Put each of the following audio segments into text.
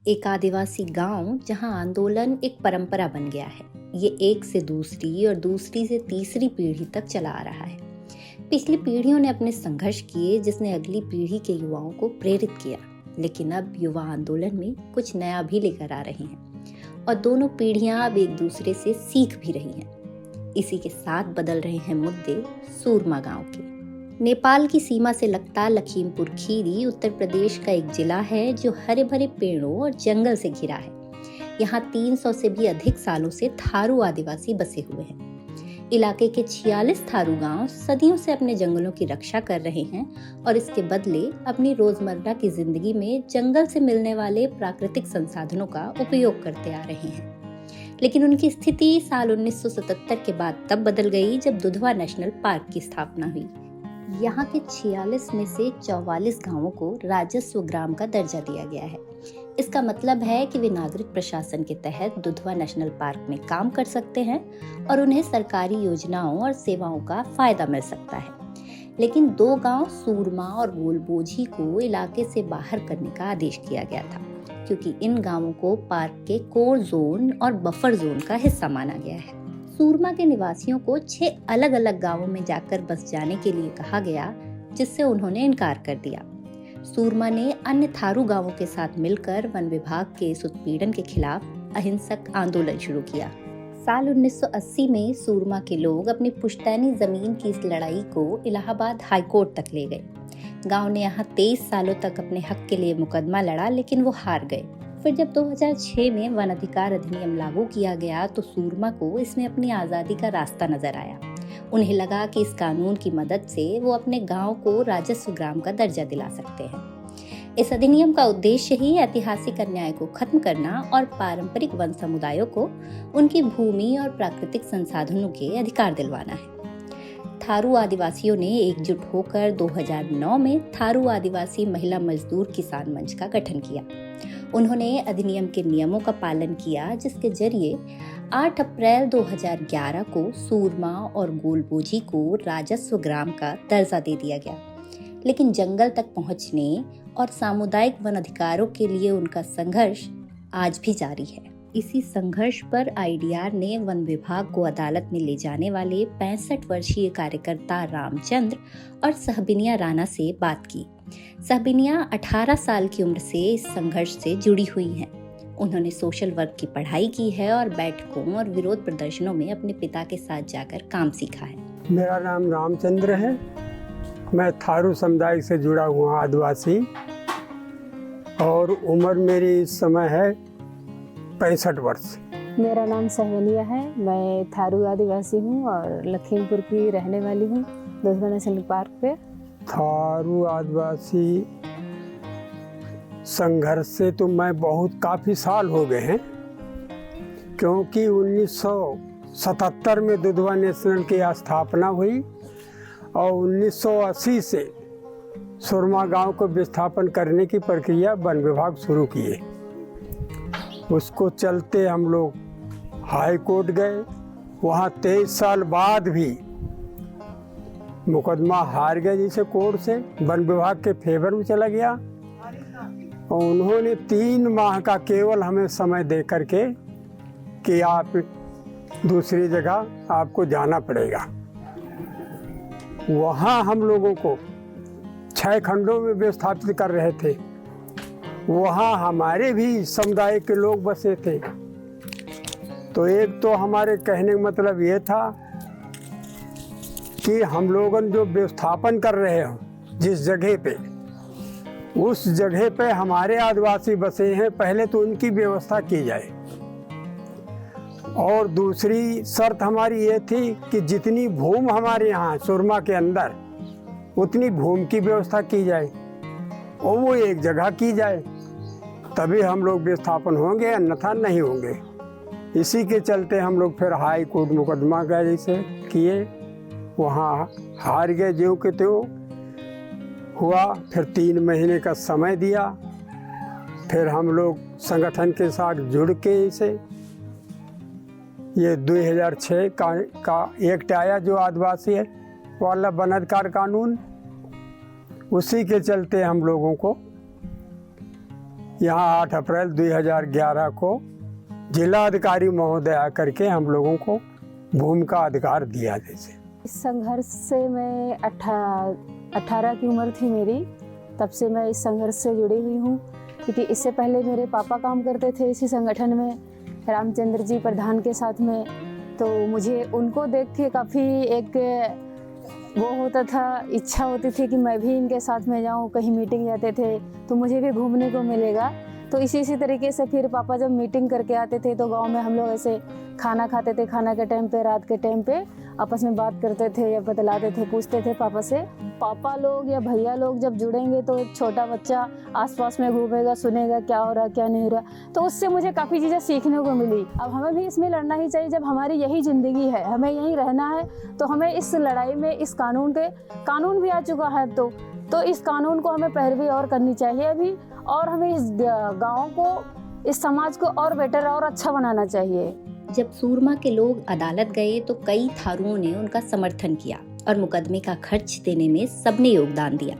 एक आदिवासी गांव जहां आंदोलन एक परंपरा बन गया है। ये एक से दूसरी और दूसरी से तीसरी पीढ़ी तक चला आ रहा है। पिछली पीढ़ियों ने अपने संघर्ष किए जिसने अगली पीढ़ी के युवाओं को प्रेरित किया, लेकिन अब युवा आंदोलन में कुछ नया भी लेकर आ रहे हैं और दोनों पीढ़ियां अब एक दूसरे से सीख भी रही हैं। इसी के साथ बदल रहे हैं मुद्दे सूरमा गांव के। नेपाल की सीमा से लगता लखीमपुर खीरी उत्तर प्रदेश का एक जिला है जो हरे भरे पेड़ों और जंगल से घिरा है। यहाँ 300 से भी अधिक सालों से थारू आदिवासी बसे हुए हैं। इलाके के 46 थारू गांव सदियों से अपने जंगलों की रक्षा कर रहे हैं और इसके बदले अपनी रोजमर्रा की जिंदगी में जंगल से मिलने वाले प्राकृतिक संसाधनों का उपयोग करते आ रहे हैं। लेकिन उनकी स्थिति साल 1977 के बाद तब बदल गई जब दुधवा नेशनल पार्क की स्थापना हुई। यहाँ के 46 में से 44 गांवों को राजस्व ग्राम का दर्जा दिया गया है। इसका मतलब है कि वे नागरिक प्रशासन के तहत दुधवा नेशनल पार्क में काम कर सकते हैं और उन्हें सरकारी योजनाओं और सेवाओं का फायदा मिल सकता है। लेकिन 2 गांव सूरमा और गोलबोझी को इलाके से बाहर करने का आदेश किया गया था, क्योंकि इन गांवों को पार्क के कोर जोन और बफर जोन का हिस्सा माना गया है। सूरमा के निवासियों को 6 अलग अलग गांवों में जाकर बस जाने के लिए कहा गया, जिससे उन्होंने इनकार कर दिया। सूरमा ने अन्य थारू गांवों के साथ मिलकर वन विभाग के इस उत्पीड़न के खिलाफ अहिंसक आंदोलन शुरू किया। साल 1980 में सूरमा के लोग अपनी पुश्तैनी जमीन की इस लड़ाई को इलाहाबाद हाईकोर्ट तक ले गए। गांव ने यहाँ 23 सालों तक अपने हक के लिए मुकदमा लड़ा, लेकिन वो हार गए। फिर जब 2006 में वन अधिकार अधिनियम लागू किया गया तो सूरमा को इसमें अपनी आज़ादी का रास्ता नजर आया। उन्हें लगा कि इस कानून की मदद से वो अपने गांव को राजस्व ग्राम का दर्जा दिला सकते हैं। इस अधिनियम का उद्देश्य ही ऐतिहासिक अन्याय को खत्म करना और पारंपरिक वन समुदायों को उनकी भूमि और प्राकृतिक संसाधनों के अधिकार दिलवाना है। थारू आदिवासियों ने एकजुट होकर 2009 में थारू आदिवासी महिला मजदूर किसान मंच का गठन किया। उन्होंने अधिनियम के नियमों का पालन किया, जिसके जरिए 8 अप्रैल 2011 को सूरमा और गोलबोझी को राजस्व ग्राम का दर्जा दे दिया गया। लेकिन जंगल तक पहुंचने और सामुदायिक वन अधिकारों के लिए उनका संघर्ष आज भी जारी है। इसी संघर्ष पर आईडीआर ने वन विभाग को अदालत में ले जाने वाले 65 वर्षीय कार्यकर्ता रामचंद्र और सहबिनिया राणा से बात की। सहबिनिया 18 साल की उम्र से इस संघर्ष से जुड़ी हुई हैं। उन्होंने सोशल वर्क की पढ़ाई की है और बैठकों और विरोध प्रदर्शनों में अपने पिता के साथ जाकर काम सीखा है। मेरा नाम रामचंद्र है। मैं थारू समुदाय से जुड़ा हुआ आदिवासी और उम्र मेरी इस समय है 65 वर्ष। मेरा नाम सहबनिया है। मैं थारू आदिवासी हूँ और लखीमपुर की रहने वाली हूँ, दुधवा नेशनल पार्क पे। थारू आदिवासी संघर्ष से तो मैं काफ़ी साल हो गए हैं, क्योंकि 1977 में दुधवा नेशनल की स्थापना हुई और 1980 से सूरमा गांव को विस्थापन करने की प्रक्रिया वन विभाग शुरू किए। उसको चलते हम लोग हाई कोर्ट गए। वहाँ 23 साल बाद भी मुकदमा हार गए, जिसे कोर्ट से वन विभाग के फेवर में चला गया और उन्होंने 3 माह का केवल हमें समय दे करके कि आप दूसरी जगह आपको जाना पड़ेगा। वहाँ हम लोगों को 6 खंडों में विस्थापित कर रहे थे। वहाँ हमारे भी समुदाय के लोग बसे थे। तो एक तो हमारे कहने का मतलब ये था कि हम लोगन जो विस्थापन कर रहे हो जिस जगह पे, उस जगह पे हमारे आदिवासी बसे हैं, पहले तो उनकी व्यवस्था की जाए। और दूसरी शर्त हमारी ये थी कि जितनी भूमि हमारे यहाँ सूरमा के अंदर, उतनी भूमि की व्यवस्था की जाए और वो एक जगह की जाए, तभी हम लोग विस्थापन होंगे, अन्यथा नहीं होंगे। इसी के चलते हम लोग फिर हाई कोर्ट मुकदमा का जैसे किए, वहाँ हार गए। ज्यों के त्यों हुआ। फिर 3 महीने का समय दिया। फिर हम लोग संगठन के साथ जुड़ के इसे ये 2006 का एक्ट आया जो आदिवासी है वाला वन अधिकार कानून, उसी के चलते हम लोगों को यहाँ 8 अप्रैल 2011 को जिला अधिकारी महोदय आकर के हम लोगों को भूमि का अधिकार दिया। जैसे इस संघर्ष से मैं 18 की उम्र थी मेरी, तब से मैं इस संघर्ष से जुड़ी हुई हूँ। क्योंकि इससे पहले मेरे पापा काम करते थे इसी संगठन में, रामचंद्र जी प्रधान के साथ में। तो मुझे उनको देख के काफ़ी एक वो होता था, इच्छा होती थी कि मैं भी इनके साथ में जाऊँ। कहीं मीटिंग जाते थे तो मुझे भी घूमने को मिलेगा। तो इसी तरीके से फिर पापा जब मीटिंग करके आते थे तो गांव में हम लोग ऐसे खाना खाते थे, खाना के टाइम पे, रात के टाइम पे आपस में बात करते थे या बतलाते थे, पूछते थे पापा से। पापा लोग या भैया लोग जब जुड़ेंगे तो एक छोटा बच्चा आसपास में घूमेगा, सुनेगा क्या हो रहा क्या नहीं हो रहा। तो उससे मुझे काफ़ी चीज़ें सीखने को मिली। अब हमें भी इसमें लड़ना ही चाहिए। जब हमारी यही ज़िंदगी है, हमें यहीं रहना है, तो हमें इस लड़ाई में इस कानून भी आ चुका है अब तो इस कानून को हमें पैरवी और करनी चाहिए अभी, और हमें इस गाँव को, इस समाज को और बेटर और अच्छा बनाना चाहिए। जब सूरमा के लोग अदालत गए तो कई थारुओं ने उनका समर्थन किया और मुकदमे का खर्च देने में सबने योगदान दिया।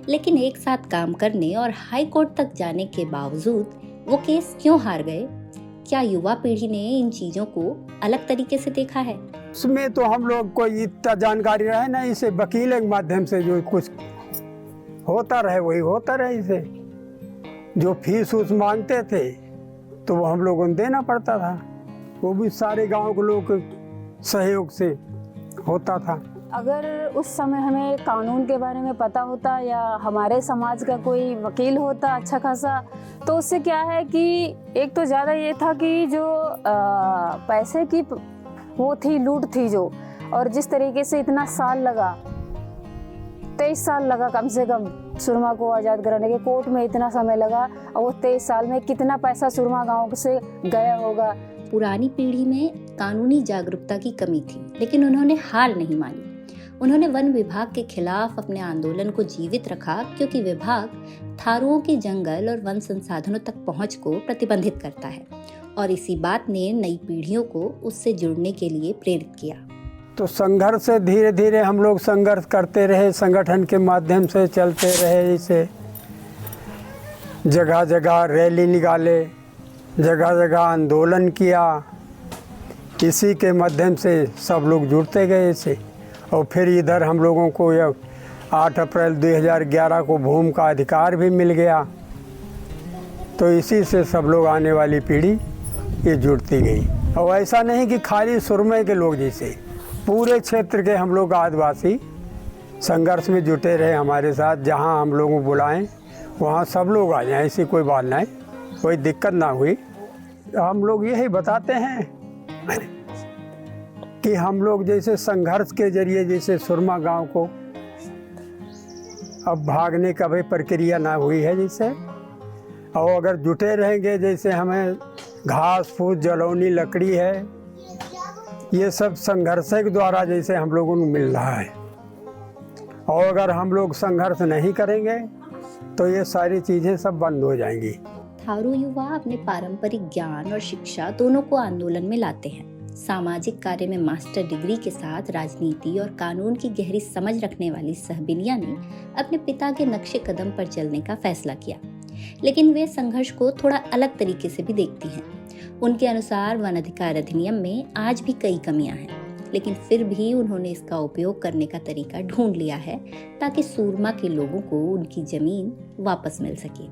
लेकिन एक साथ काम करने और हाई कोर्ट तक जाने के बावजूद वो केस क्यों हार गए? क्या युवा पीढ़ी ने इन चीजों को अलग तरीके से देखा है? उसमें तो हम लोग को इतना जानकारी रहे ना, इसे वकील के माध्यम से जो कुछ होता रहे वही होता रहे। इसे जो फीस उस मांगते थे तो वो हम लोगों को देना पड़ता था, वो भी सारे गांव के लोग के सहयोग से होता था। अगर उस समय हमें कानून के बारे में पता होता या हमारे समाज का कोई वकील होता अच्छा खासा, तो उससे क्या है कि एक तो ज़्यादा ये था कि जो पैसे की वो थी, लूट थी जो, और जिस तरीके से इतना साल लगा, 23 साल लगा कम से कम सुरमा को आज़ाद कराने के। कोर्ट में इतना समय लगा और वो 23 साल में कितना पैसा सुरमा गांव से गया होगा। पुरानी पीढ़ी में कानूनी जागरूकता की कमी थी, लेकिन उन्होंने हार नहीं मानी। उन्होंने वन विभाग के खिलाफ अपने आंदोलन को जीवित रखा, क्योंकि विभाग थारुओं के जंगल और वन संसाधनों तक पहुंच को प्रतिबंधित करता है, और इसी बात ने नई पीढ़ियों को उससे जुड़ने के लिए प्रेरित किया। तो संघर्ष से धीरे धीरे हम लोग संघर्ष करते रहे, संगठन के माध्यम से चलते रहे। इसे जगह जगह रैली निकाले, जगह जगह आंदोलन किया। इसी के माध्यम से सब लोग जुड़ते गए इसे। और फिर इधर हम लोगों को यह 8 अप्रैल 2011 को भूमि का अधिकार भी मिल गया। तो इसी से सब लोग, आने वाली पीढ़ी ये जुड़ती गई। और ऐसा नहीं कि खाली सुरमे के लोग, जैसे पूरे क्षेत्र के हम लोग आदिवासी संघर्ष में जुटे रहे हमारे साथ। जहाँ हम लोगों को बुलाएं वहाँ सब लोग आ जाएं, ऐसी कोई बात नहीं, कोई दिक्कत ना हुई। हम लोग यही बताते हैं कि हम लोग जैसे संघर्ष के जरिए जैसे सुरमा गांव को अब भागने का भी प्रक्रिया ना हुई है जैसे, और अगर जुटे रहेंगे, जैसे हमें घास फूस, जलौनी, लकड़ी है, ये सब संघर्ष के द्वारा जैसे हम लोगों को मिल रहा है। और अगर हम लोग संघर्ष नहीं करेंगे तो ये सारी चीज़ें सब बंद हो जाएंगी। थारू युवा अपने पारंपरिक ज्ञान और शिक्षा दोनों को आंदोलन में लाते हैं। सामाजिक कार्य में मास्टर डिग्री के साथ राजनीति और कानून की गहरी समझ रखने वाली सहबिनिया ने अपने पिता के नक्शे कदम पर चलने का फैसला किया, लेकिन वे संघर्ष को थोड़ा अलग तरीके से भी देखती हैं। उनके अनुसार वन अधिकार अधिनियम में आज भी कई कमियां हैं, लेकिन फिर भी उन्होंने इसका उपयोग करने का तरीका ढूंढ लिया है ताकि सूरमा के लोगों को उनकी जमीन वापस मिल सके।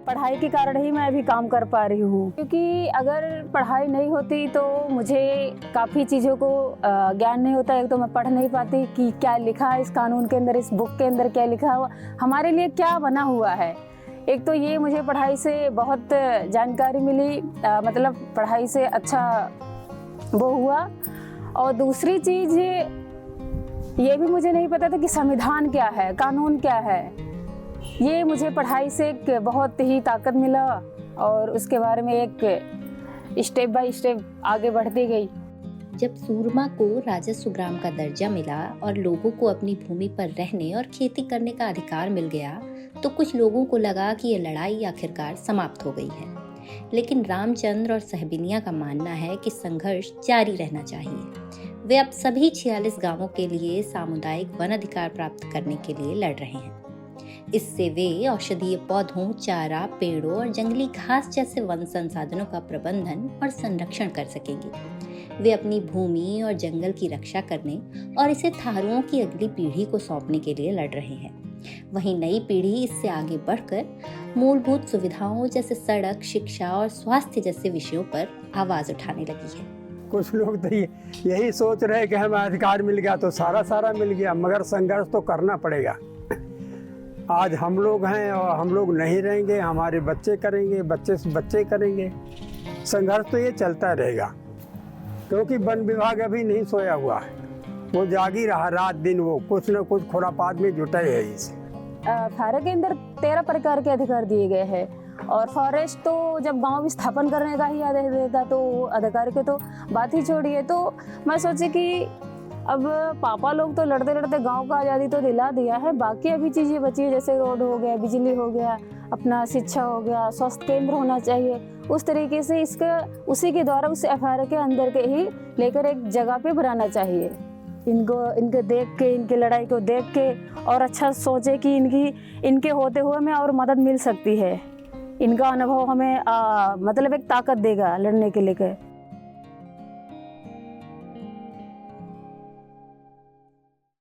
पढ़ाई के कारण ही मैं अभी काम कर पा रही हूँ, क्योंकि अगर पढ़ाई नहीं होती तो मुझे काफ़ी चीज़ों को ज्ञान नहीं होता। एक तो मैं पढ़ नहीं पाती कि क्या लिखा है इस कानून के अंदर, इस बुक के अंदर क्या लिखा हुआ, हमारे लिए क्या बना हुआ है। एक तो ये मुझे पढ़ाई से बहुत जानकारी मिली, मतलब पढ़ाई से अच्छा वो हुआ। और दूसरी चीज़ ये भी मुझे नहीं पता था कि संविधान क्या है, कानून क्या है। ये मुझे पढ़ाई से एक बहुत ही ताकत मिला और उसके बारे में एक स्टेप बाय स्टेप आगे बढ़ती गई। जब सूरमा को राजस्व ग्राम का दर्जा मिला और लोगों को अपनी भूमि पर रहने और खेती करने का अधिकार मिल गया, तो कुछ लोगों को लगा कि ये लड़ाई आखिरकार समाप्त हो गई है। लेकिन रामचंद्र और सहबिनिया का मानना है कि संघर्ष जारी रहना चाहिए। वे अब सभी 46 गांवों के लिए सामुदायिक वन अधिकार प्राप्त करने के लिए लड़ रहे हैं। इससे वे औषधीय पौधों, चारा, पेड़ों और जंगली घास जैसे वन संसाधनों का प्रबंधन और संरक्षण कर सकेंगे। वे अपनी भूमि और जंगल की रक्षा करने और इसे थारुओं की अगली पीढ़ी को सौंपने के लिए लड़ रहे हैं। वहीं नई पीढ़ी इससे आगे बढ़कर मूलभूत सुविधाओं जैसे सड़क, शिक्षा और स्वास्थ्य जैसे विषयों पर आवाज उठाने लगी है। कुछ लोग तो यही सोच रहे हैं कि हमें अधिकार मिल गया तो सारा मिल गया, मगर संघर्ष तो करना पड़ेगा। आज हम लोग हैं और हम लोग नहीं रहेंगे, हमारे बच्चे करेंगे, बच्चे से बच्चे करेंगे। संघर्ष तो ये चलता रहेगा, क्योंकि वन विभाग अभी नहीं सोया हुआ है, वो जागी रहा रात दिन, वो कुछ न कुछ खुरापात में जुटा है। इसे फारे के अंदर 13 प्रकार के अधिकार दिए गए हैं और फॉरेस्ट तो जब गांव स्थापन करने का ही आदेश देता तो अधिकार के तो बात ही छोड़िए। तो मैं सोची कि अब पापा लोग तो लड़ते लड़ते गांव का आज़ादी तो दिला दिया है, बाकी अभी चीज़ें बची है, जैसे रोड हो गया, बिजली हो गया, अपना शिक्षा हो गया, स्वास्थ्य केंद्र होना चाहिए। उस तरीके से इसका उसी के द्वारा उस FR के अंदर के ही लेकर एक जगह पे बनाना चाहिए। इनके देख के, इनकी लड़ाई को देख के और अच्छा सोचे कि इनके होते हुए हमें और मदद मिल सकती है। इनका अनुभव हमें मतलब एक ताकत देगा लड़ने के लिए।